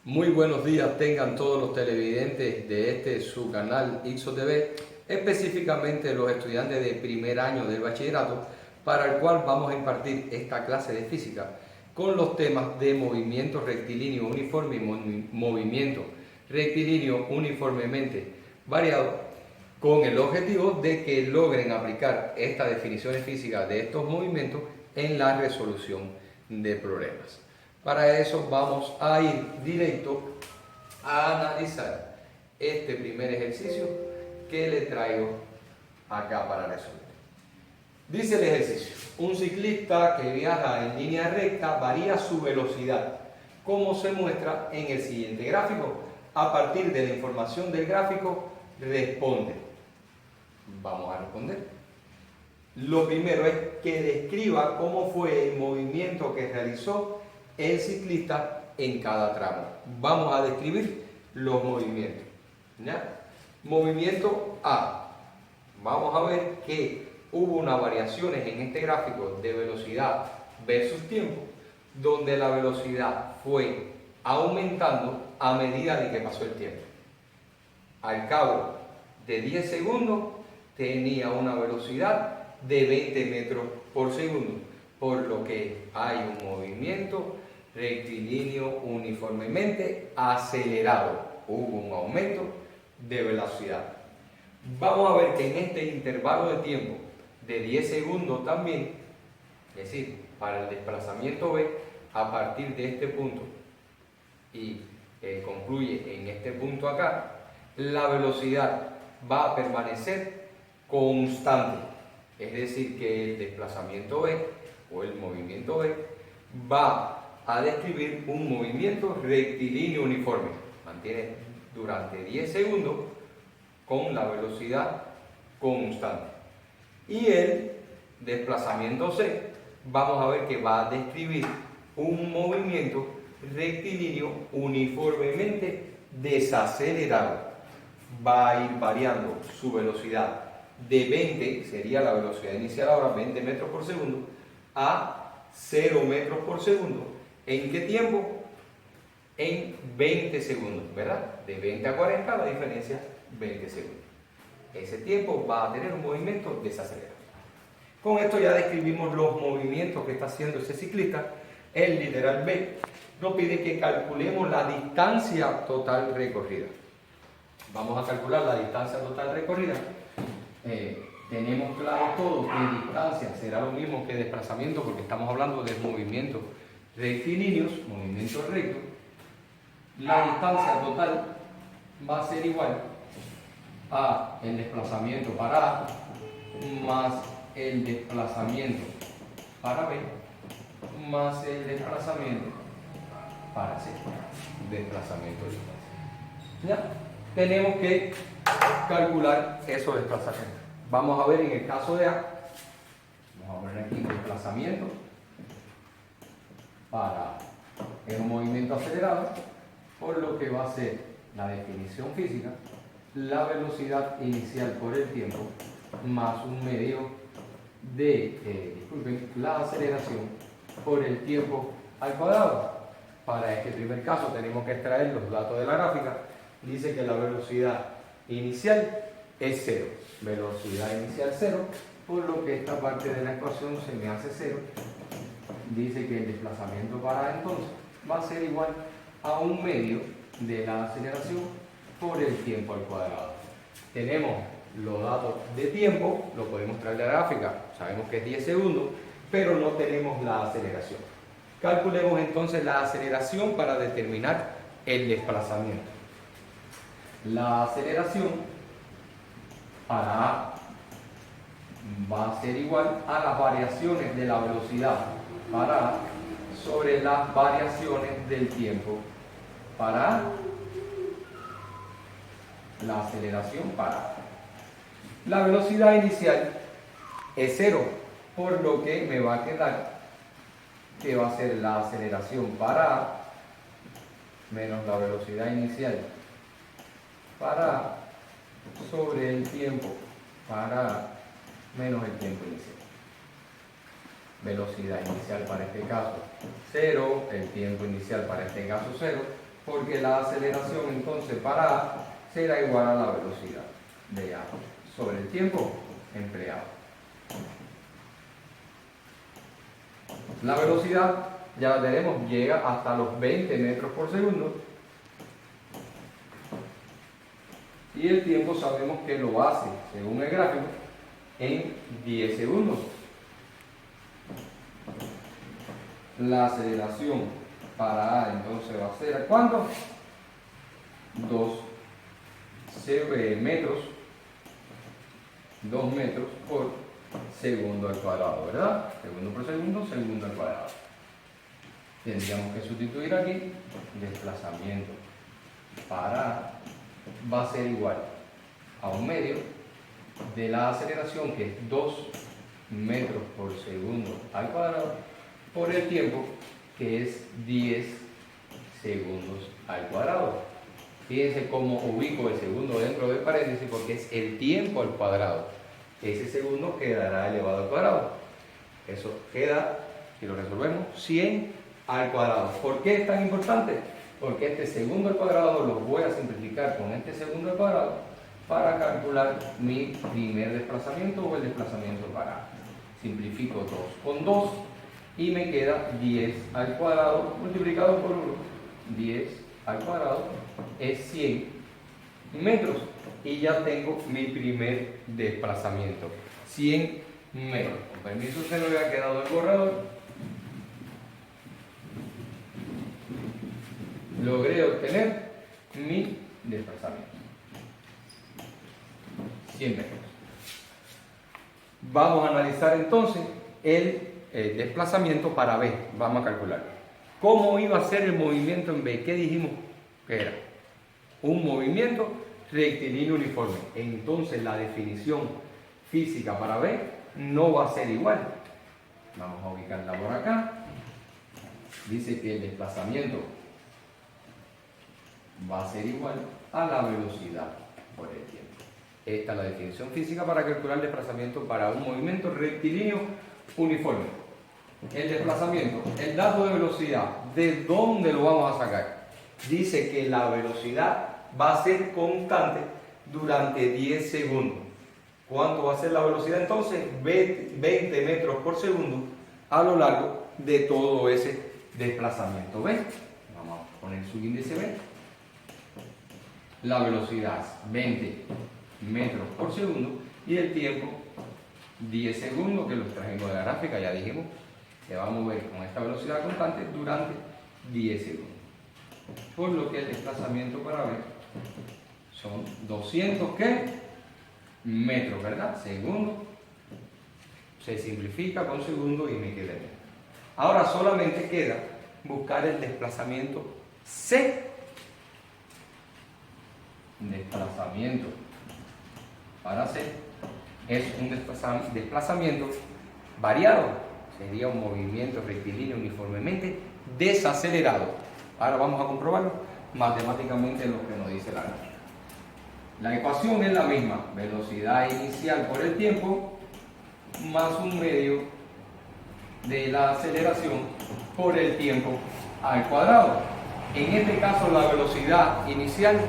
Muy buenos días tengan todos los televidentes de su canal IXOTV, específicamente los estudiantes de primer año del bachillerato, para el cual vamos a impartir esta clase de física con los temas de movimiento rectilíneo uniforme y movimiento rectilíneo uniformemente variado, con el objetivo de que logren aplicar estas definiciones físicas de estos movimientos en la resolución de problemas. Para eso vamos a ir directo a analizar este primer ejercicio que le traigo acá para resolver. Dice el ejercicio: un ciclista que viaja en línea recta varía su velocidad, como se muestra en el siguiente gráfico. A partir de la información del gráfico, responde. Vamos a responder. Lo primero es que describa cómo fue el movimiento que realizó el ciclista en cada tramo. Vamos a describir los movimientos, ¿ya? Movimiento A. Vamos a ver que hubo unas variaciones en este gráfico de velocidad versus tiempo, donde la velocidad fue aumentando a medida de que pasó el tiempo. Al cabo de 10 segundos tenía una velocidad de 20 metros por segundo, por lo que hay un movimiento rectilíneo uniformemente acelerado. Hubo un aumento de velocidad. Vamos a ver que en este intervalo de tiempo de 10 segundos también, es decir, para el desplazamiento B, a partir de este punto y concluye en este punto acá, la velocidad va a permanecer constante. Es decir, que el desplazamiento B o el movimiento B va a describir un movimiento rectilíneo uniforme. Mantiene durante 10 segundos con la velocidad constante. Y el desplazamiento C, vamos a ver que va a describir un movimiento rectilíneo uniformemente desacelerado. Va a ir variando su velocidad de 20, sería la velocidad inicial ahora, 20 metros por segundo, a 0 metros por segundo. ¿En qué tiempo? En 20 segundos, ¿verdad? De 20 a 40 la diferencia, 20 segundos. Ese tiempo va a tener un movimiento desacelerado. Con esto ya describimos los movimientos que está haciendo ese ciclista. El literal B nos pide que calculemos la distancia total recorrida. Vamos a calcular la distancia total recorrida. Tenemos claro todo que distancia será lo mismo que desplazamiento, porque estamos hablando de movimientos rectilíneos, movimientos rectos. La distancia total va a ser igual a el desplazamiento para A más el desplazamiento para B más el desplazamiento para C. Desplazamiento de distancia. ¿Ya? Tenemos que calcular esos desplazamientos. Vamos a ver en el caso de A, vamos a poner aquí desplazamiento para un movimiento acelerado, por lo que va a ser la definición física, la velocidad inicial por el tiempo, más un medio de, la aceleración por el tiempo al cuadrado. Para este primer caso tenemos que extraer los datos de la gráfica. Dice que la velocidad inicial es 0. Velocidad inicial 0, por lo que esta parte de la ecuación se me hace 0. Dice que el desplazamiento para A entonces va a ser igual a un medio de la aceleración por el tiempo al cuadrado. Tenemos los datos de tiempo, lo podemos traer de la gráfica, sabemos que es 10 segundos, pero no tenemos la aceleración. Calculemos entonces la aceleración para determinar el desplazamiento. La aceleración para A va a ser igual a las variaciones de la velocidad para A sobre las variaciones del tiempo para A. La aceleración para A. La velocidad inicial es 0, por lo que me va a quedar que va a ser la aceleración para A menos la velocidad inicial para A sobre el tiempo para A menos el tiempo inicial. Velocidad inicial para este caso 0, el tiempo inicial para este caso 0, porque la aceleración entonces para A será igual a la velocidad de A sobre el tiempo empleado. La velocidad, ya la tenemos, llega hasta los 20 metros por segundo. Y el tiempo sabemos que lo hace, según el gráfico, en 10 segundos. La aceleración para A entonces va a ser ¿cuánto? 2 metros por segundo al cuadrado, ¿verdad? Segundo por segundo, segundo al cuadrado. Tendríamos que sustituir aquí desplazamiento para A va a ser igual a un medio de la aceleración, que es 2 metros por segundo al cuadrado, por el tiempo, que es 10 segundos al cuadrado. Fíjense cómo ubico el segundo dentro del paréntesis, porque es el tiempo al cuadrado. Ese segundo quedará elevado al cuadrado. Eso queda, si lo resolvemos, 100 al cuadrado. ¿Por qué es tan importante? Porque este segundo al cuadrado lo voy a simplificar con este segundo al cuadrado para calcular mi primer desplazamiento o el desplazamiento para A. Simplifico 2 con 2 y me queda 10 al cuadrado multiplicado por 1. 10 al cuadrado es 100 metros y ya tengo mi primer desplazamiento. 100 metros. Con permiso, se me había quedado el borrador. Logré obtener mi desplazamiento. 100 metros. Vamos a analizar entonces el desplazamiento para B. Vamos a calcular. ¿Cómo iba a ser el movimiento en B? ¿Qué dijimos que era? Un movimiento rectilíneo uniforme. Entonces la definición física para B no va a ser igual. Vamos a ubicarla por acá. Dice que el desplazamiento va a ser igual a la velocidad por el tiempo. Esta es la definición física para calcular el desplazamiento para un movimiento rectilíneo uniforme. El desplazamiento, el dato de velocidad, ¿de dónde lo vamos a sacar? Dice que la velocidad va a ser constante durante 10 segundos. ¿Cuánto va a ser la velocidad entonces? 20 metros por segundo a lo largo de todo ese desplazamiento. ¿Ven? Vamos a poner su índice B. La velocidad es 20 metros por segundo y el tiempo 10 segundos, que los trajimos de la gráfica, ya dijimos que va a mover con esta velocidad constante durante 10 segundos. Por lo que el desplazamiento para B son 200 ¿qué? Metros, ¿verdad? Segundo. Se simplifica con segundo y me queda bien. Ahora solamente queda buscar el desplazamiento C. Desplazamiento para C es un desplazamiento variado. Sería un movimiento rectilíneo uniformemente desacelerado. Ahora vamos a comprobarlo matemáticamente lo que nos dice la gráfica. La ecuación es la misma. Velocidad inicial por el tiempo más un medio de la aceleración por el tiempo al cuadrado. En este caso la velocidad inicial,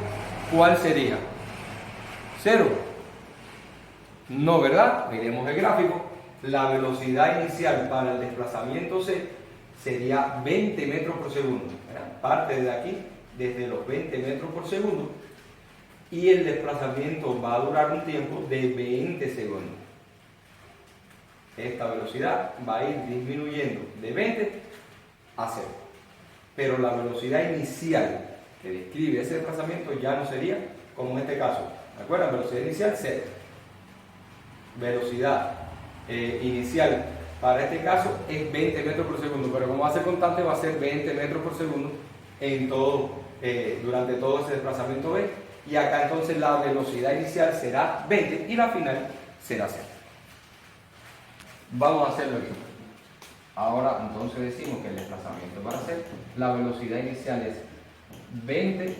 ¿cuál sería? 0. No, ¿verdad? Miremos el gráfico. La velocidad inicial para el desplazamiento C sería 20 metros por segundo. ¿Verdad? Parte de aquí, desde los 20 metros por segundo. Y el desplazamiento va a durar un tiempo de 20 segundos. Esta velocidad va a ir disminuyendo de 20 a 0. Pero la velocidad inicial que describe ese desplazamiento ya no sería como en este caso. ¿De acuerdo? Velocidad inicial 0. Velocidad inicial para este caso es 20 metros por segundo, pero como va a ser constante va a ser 20 metros por segundo en todo, durante todo ese desplazamiento B. Y acá entonces la velocidad inicial será 20 y la final será 0. Vamos a hacerlo aquí. Ahora entonces decimos que el desplazamiento para C, la velocidad inicial es 20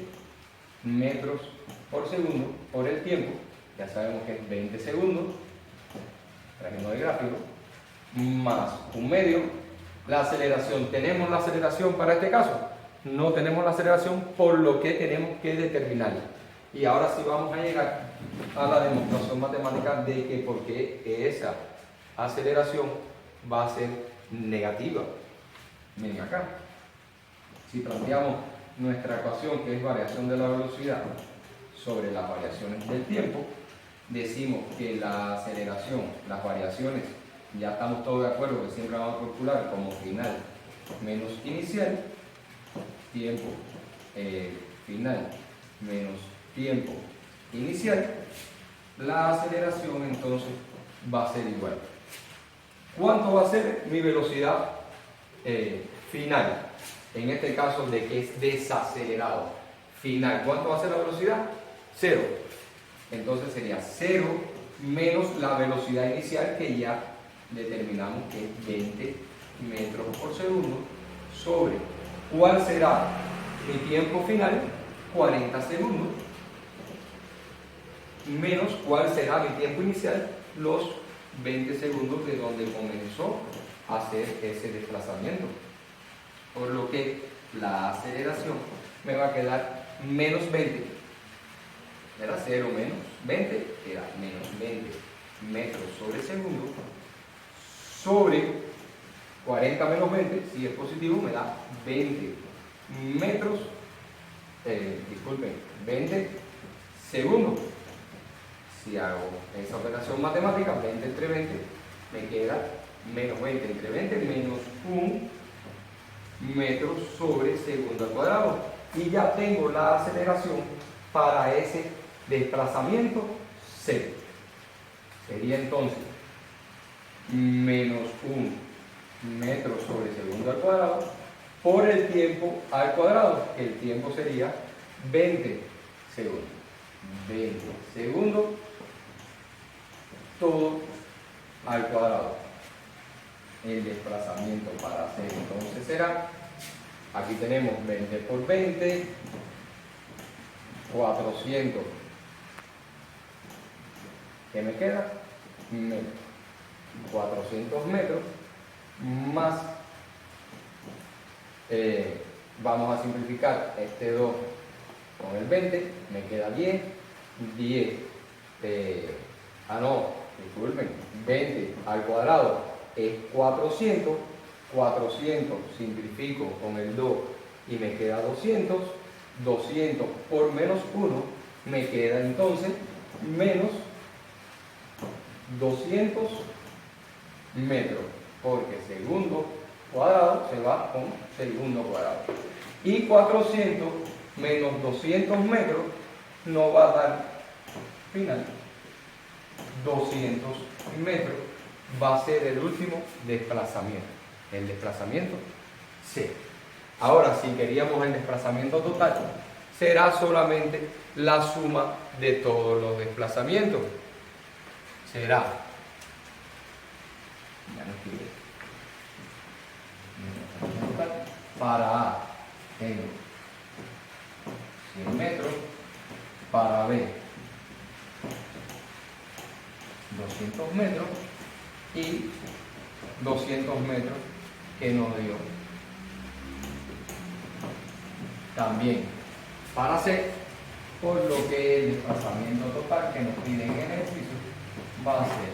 metros por segundo por el tiempo, ya sabemos que es 20 segundos, trajimos el gráfico, más un medio. La aceleración, ¿tenemos la aceleración para este caso? no tenemos la aceleración, por lo que tenemos que determinarla. Y ahora sí vamos a llegar a la demostración matemática de que por qué esa aceleración va a ser negativa. Miren acá, si planteamos nuestra ecuación, que es variación de la velocidad sobre las variaciones del tiempo, decimos que la aceleración, las variaciones, ya estamos todos de acuerdo que siempre vamos a calcular como final menos inicial, tiempo final menos tiempo inicial, la aceleración entonces va a ser igual. ¿Cuánto va a ser mi velocidad final? En este caso de que es desacelerado. Final, ¿cuánto va a ser la velocidad? 0. Entonces sería 0 menos la velocidad inicial, que ya determinamos que es 20 metros por segundo, sobre ¿cuál será mi tiempo final? 40 segundos, menos ¿cuál será mi tiempo inicial? Los 20 segundos de donde comenzó a hacer ese desplazamiento. Por lo que la aceleración me va a quedar menos 20. Era 0 menos 20, era menos 20 metros sobre segundo, sobre 40 menos 20, si es positivo, me da 20 metros, 20 segundos. Si hago esa operación matemática, 20 entre 20, me queda menos 20 entre 20, menos 1 metro sobre segundo al cuadrado. Y ya tengo la aceleración para ese desplazamiento C. Sería entonces menos 1 metro sobre segundo al cuadrado por el tiempo al cuadrado. El tiempo sería 20 segundos. 20 segundos todo al cuadrado. El desplazamiento para hacer entonces será, aquí tenemos 20 por 20, 400, ¿qué me queda? 400 metros, más, vamos a simplificar este 2 con el 20, me queda 10, disculpen, 20 al cuadrado es 400, 400 simplifico con el 2 y me queda 200, 200 por menos 1 me queda entonces menos 200 metros, porque segundo cuadrado se va con segundo cuadrado. Y 400 menos 200 metros nos va a dar final 200 metros. Va a ser el último desplazamiento, el desplazamiento C. Ahora, si queríamos el desplazamiento total, será solamente la suma de todos los desplazamientos. Será, ya no escribí, para A en 100 metros, para B 200 metros, y 200 metros que nos dio también para C, por lo que el desplazamiento total que nos piden en el ejercicio va a ser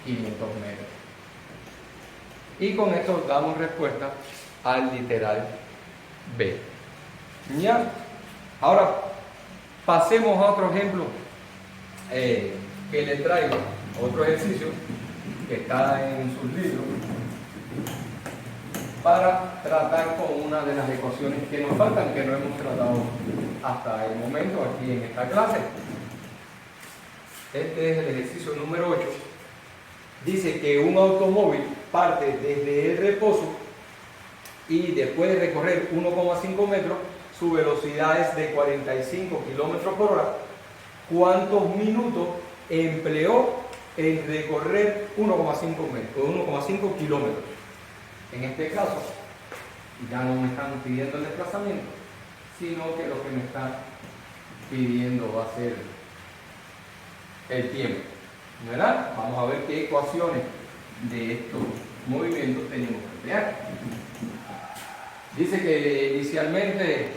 500 metros. Y con esto damos respuesta al literal B. ¿Ya? Ahora pasemos a otro ejemplo que les traigo. Otro ejercicio que está en sus libros para tratar con una de las ecuaciones que nos faltan, que no hemos tratado hasta el momento aquí en esta clase. Este es el ejercicio número 8. Dice que un automóvil parte desde el reposo y después de recorrer 1,5 metros, su velocidad es de 45 kilómetros por hora. ¿Cuántos minutos empleó en recorrer 1,5 metros, 1,5 kilómetros? En este caso, ya no me están pidiendo el desplazamiento, sino que lo que me están pidiendo va a ser el tiempo, ¿verdad? Vamos a ver qué ecuaciones de estos movimientos tenemos que emplear. Dice que inicialmente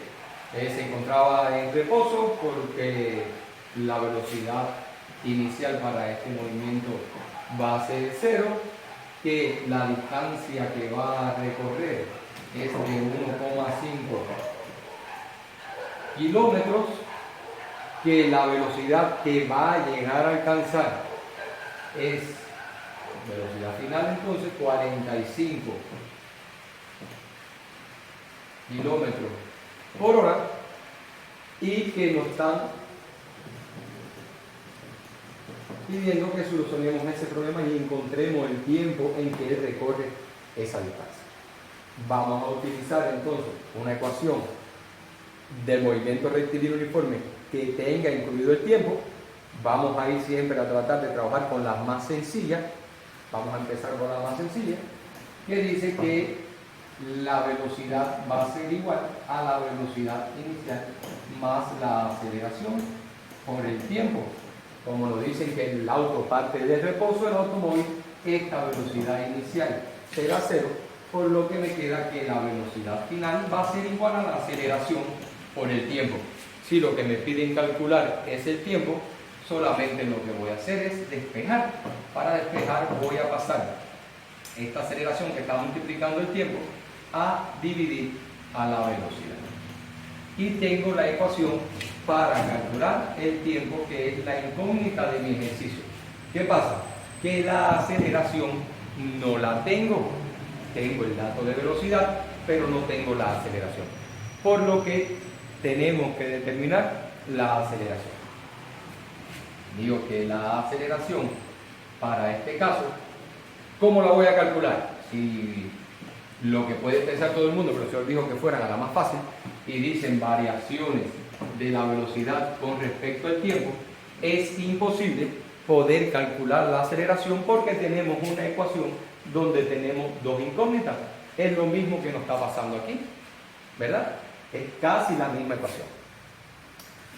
se encontraba en reposo porque la velocidad inicial para este movimiento va a ser 0, que la distancia que va a recorrer es de 1,5 kilómetros, que la velocidad que va a llegar a alcanzar es velocidad final entonces 45 kilómetros por hora, y que nos están pidiendo que solucionemos ese problema y encontremos el tiempo en que él recorre esa distancia. Vamos a utilizar entonces una ecuación del movimiento rectilíneo uniforme que tenga incluido el tiempo. Vamos a ir siempre a tratar de trabajar con las más sencillas. Vamos a empezar con la más sencilla, que dice que la velocidad va a ser igual a la velocidad inicial más la aceleración por el tiempo. Como lo dicen que el auto parte del reposo del automóvil, esta velocidad inicial será 0, por lo que me queda que la velocidad final va a ser igual a la aceleración por el tiempo. Si lo que me piden calcular es el tiempo, solamente lo que voy a hacer es despejar. Para despejar voy a pasar esta aceleración que está multiplicando el tiempo a dividir a la velocidad. Y tengo la ecuación para calcular el tiempo, que es la incógnita de mi ejercicio. ¿Qué pasa? Que la aceleración no la tengo. Tengo el dato de velocidad, pero no tengo la aceleración. Por lo que tenemos que determinar la aceleración. Digo que la aceleración para este caso, ¿cómo la voy a calcular? Si lo que puede pensar todo el mundo, pero el señor dijo que fueran a la más fácil, y dicen variaciones de la velocidad con respecto al tiempo, es imposible poder calcular la aceleración porque tenemos una ecuación donde tenemos dos incógnitas. Es lo mismo que nos está pasando aquí, ¿verdad? Es casi la misma ecuación.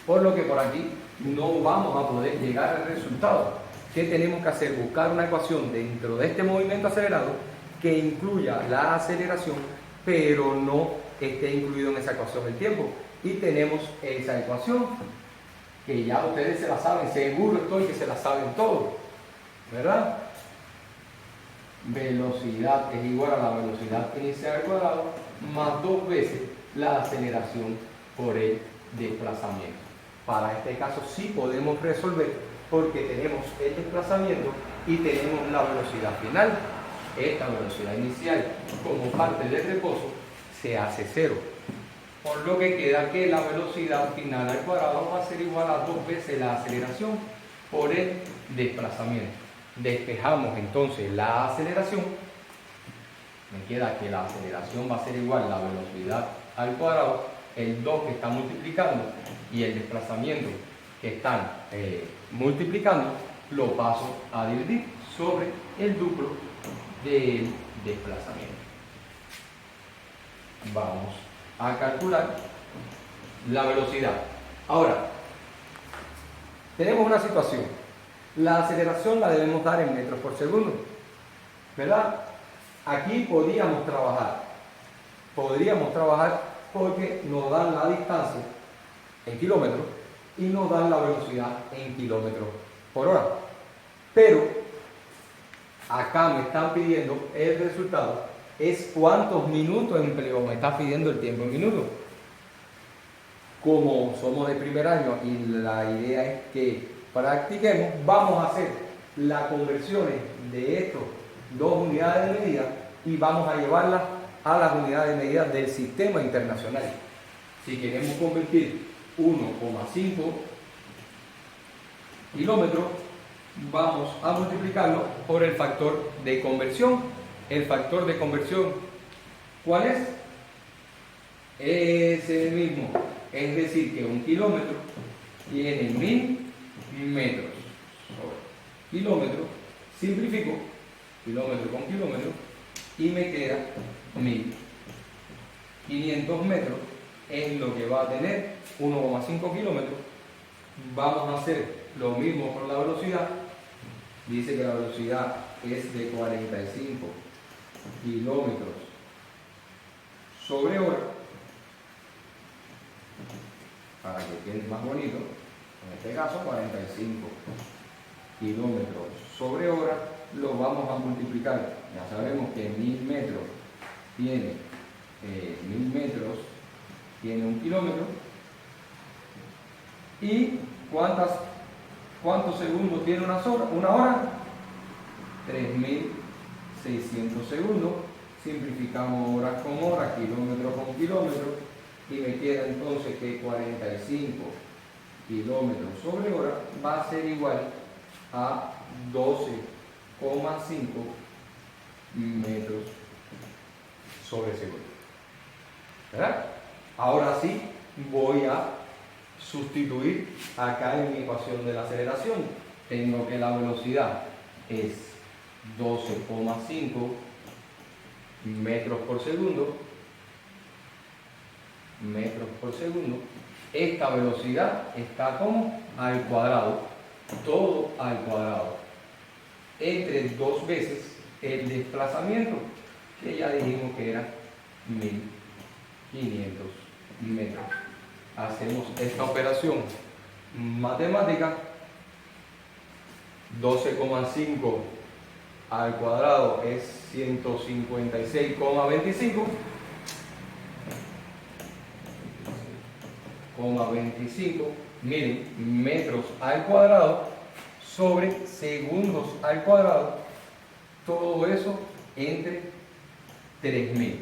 Por lo que por aquí no vamos a poder llegar al resultado. ¿Qué tenemos que hacer? Buscar una ecuación dentro de este movimiento acelerado que incluya la aceleración, pero no esté incluido en esa ecuación el tiempo. Y tenemos esa ecuación, que ya ustedes se la saben, seguro estoy que se la saben todos, ¿verdad? Velocidad es igual a la velocidad inicial al cuadrado más 2 veces la aceleración por el desplazamiento. Para este caso sí podemos resolver porque tenemos el desplazamiento y tenemos la velocidad final. Esta velocidad inicial como parte del reposo se hace 0. Por lo que queda que la velocidad final al cuadrado va a ser igual a 2 veces la aceleración por el desplazamiento. Despejamos entonces la aceleración. Me queda que la aceleración va a ser igual a la velocidad al cuadrado, el 2 que está multiplicando y el desplazamiento que están multiplicando, lo paso a dividir sobre el duplo del desplazamiento. Vamos a calcular la velocidad. Ahora, tenemos una situación. La aceleración la debemos dar en metros por segundo, ¿verdad? Aquí podríamos trabajar porque nos dan la distancia en kilómetros y nos dan la velocidad en kilómetros por hora. Pero acá me están pidiendo el resultado, es cuántos minutos empleó, me está pidiendo el tiempo en minutos. Como somos de primer año y la idea es que practiquemos, vamos a hacer las conversiones de estas dos unidades de medida y vamos a llevarlas a las unidades de medida del sistema internacional. Si queremos convertir 1,5 kilómetros, vamos a multiplicarlo por el factor de conversión. El factor de conversión, ¿cuál es? Ese mismo. Es decir, que 1 kilómetro tiene 1000 metros. Kilómetro, simplifico, kilómetro con kilómetro, y me queda 1500 metros, es lo que va a tener 1,5 kilómetros. Vamos a hacer lo mismo con la velocidad. Dice que la velocidad es de 45 kilómetros sobre hora, para que quede más bonito, en este caso 45 kilómetros sobre hora, lo vamos a multiplicar. Ya sabemos que 1000 metros tiene 1 kilómetro. ¿Y cuántos segundos tiene una hora? 3600 segundos. Simplificamos horas con horas, kilómetros con kilómetros, y me queda entonces que 45 kilómetros sobre hora va a ser igual a 12,5 metros sobre segundo. ¿Verdad? Ahora sí voy a sustituir acá en mi ecuación de la aceleración. Tengo que la velocidad es 12,5 metros por segundo. Esta velocidad está como al cuadrado, todo al cuadrado, entre 2 veces el desplazamiento, que ya dijimos que era 1500 metros. Hacemos esta operación matemática. 12,5 al cuadrado es 156,25 miren, metros al cuadrado sobre segundos al cuadrado, todo eso entre 3000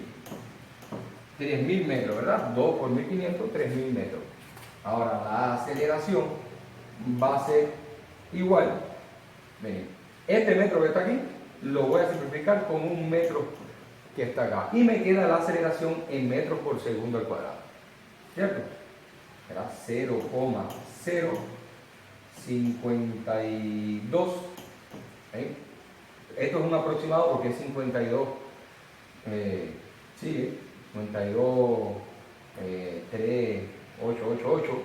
metros, ¿verdad? 2 por 1500, 3000 metros. Ahora la aceleración va a ser igual. Miren, este metro que está aquí lo voy a simplificar con un metro que está acá, y me queda la aceleración en metros por segundo al cuadrado, ¿cierto? Era 0,052. Esto es un aproximado porque es 52, 52, 3888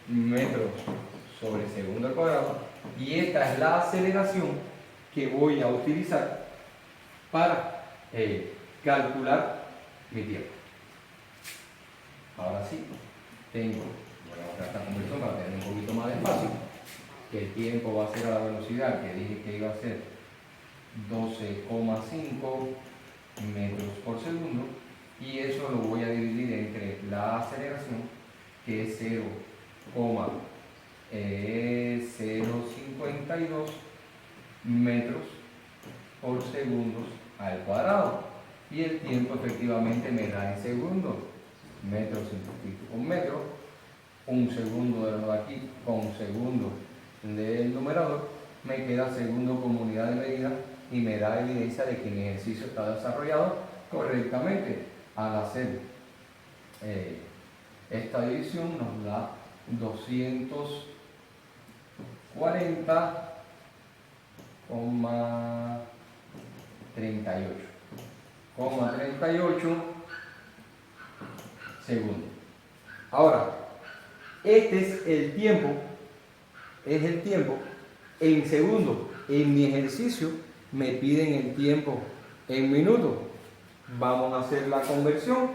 metros sobre segundo al cuadrado, y esta es la aceleración que voy a utilizar para calcular mi tiempo. Ahora sí, voy a mostrar esta conversión para tener un poquito más de espacio, que el tiempo va a ser a la velocidad que dije que iba a ser 12,5 metros por segundo, y eso lo voy a dividir entre la aceleración, que es 0,052 metros por segundos al cuadrado, y el tiempo efectivamente me da en segundos. Metro simplifico con metro, un segundo de lo de aquí con segundo del numerador, me queda segundo como unidad de medida, y me da evidencia de que mi ejercicio está desarrollado correctamente. Al hacer esta división nos da 240,38 segundos. Ahora, este es el tiempo en segundos. En mi ejercicio me piden el tiempo en minutos. Vamos a hacer la conversión.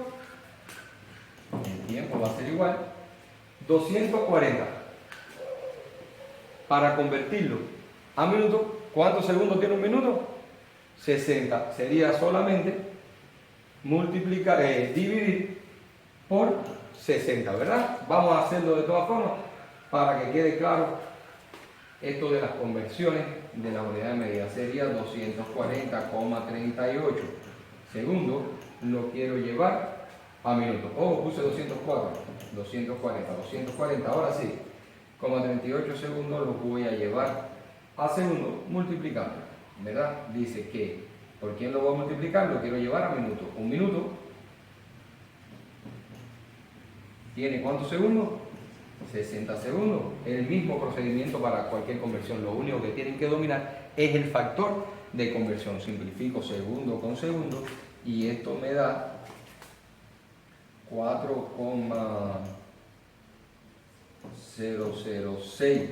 El tiempo va a ser igual 240. Para convertirlo a minutos, ¿cuántos segundos tiene un minuto? 60. Sería solamente dividir por 60, ¿verdad? Vamos a hacerlo de todas formas para que quede claro esto de las conversiones de la unidad de medida. Sería 240,38 segundos, lo quiero llevar a minutos. Oh, puse 240, ahora sí, 38 segundos los voy a llevar a segundos multiplicando, ¿verdad? Dice que, ¿por quién lo voy a multiplicar? Lo quiero llevar a minutos. Un minuto ¿tiene cuántos segundos? 60 segundos. El mismo procedimiento para cualquier conversión. Lo único que tienen que dominar es el factor de conversión. Simplifico segundo con segundo y esto me da 4,006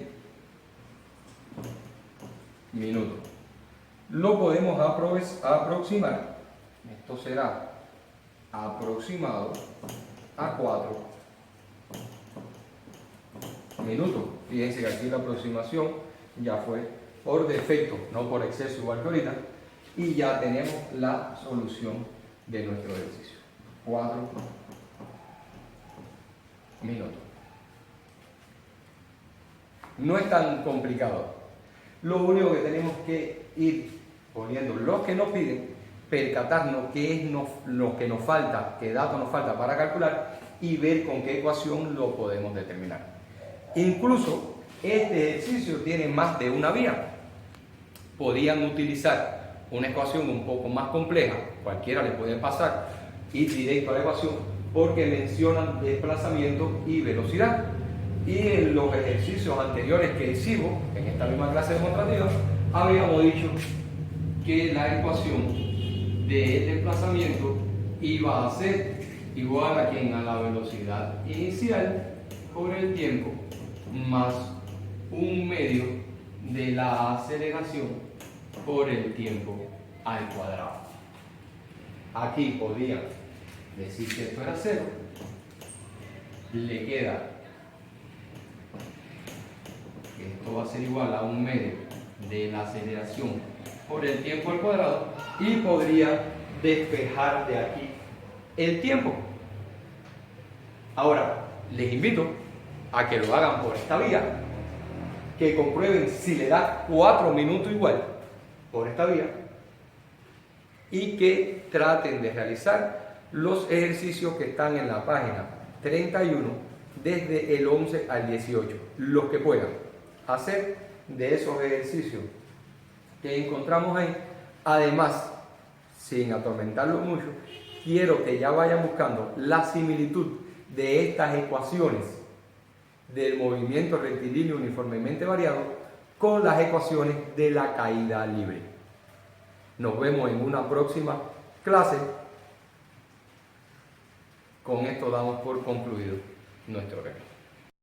minutos. Lo podemos aproximar Esto será aproximado a 4 minutos. Fíjense que aquí la aproximación ya fue por defecto, no por exceso igual que ahorita. Y ya tenemos la solución de nuestro ejercicio. 4 minutos. No es tan complicado. Lo único que tenemos que ir poniendo los que nos piden, percatarnos qué es lo que nos falta, qué dato nos falta para calcular y ver con qué ecuación lo podemos determinar. Incluso este ejercicio tiene más de una vía. Podían utilizar una ecuación un poco más compleja, cualquiera le puede pasar, ir directo a la ecuación porque mencionan desplazamiento y velocidad. Y en los ejercicios anteriores que hicimos, en esta misma clase demostrativa, habíamos dicho que la ecuación de desplazamiento iba a ser igual a la velocidad inicial por el tiempo más un medio de la aceleración por el tiempo al cuadrado. Aquí podía decir que esto era 0, le queda que esto va a ser igual a un medio de la aceleración por el tiempo al cuadrado y podría despejar de aquí el tiempo. Ahora, les invito a que lo hagan por esta vía, que comprueben si le da 4 minutos igual por esta vía y que traten de realizar los ejercicios que están en la página 31 desde el 11 al 18, los que puedan hacer de esos ejercicios que encontramos ahí. Además, sin atormentarlo mucho, quiero que ya vayan buscando la similitud de estas ecuaciones del movimiento rectilíneo uniformemente variado con las ecuaciones de la caída libre. Nos vemos en una próxima clase. Con esto damos por concluido nuestro reto.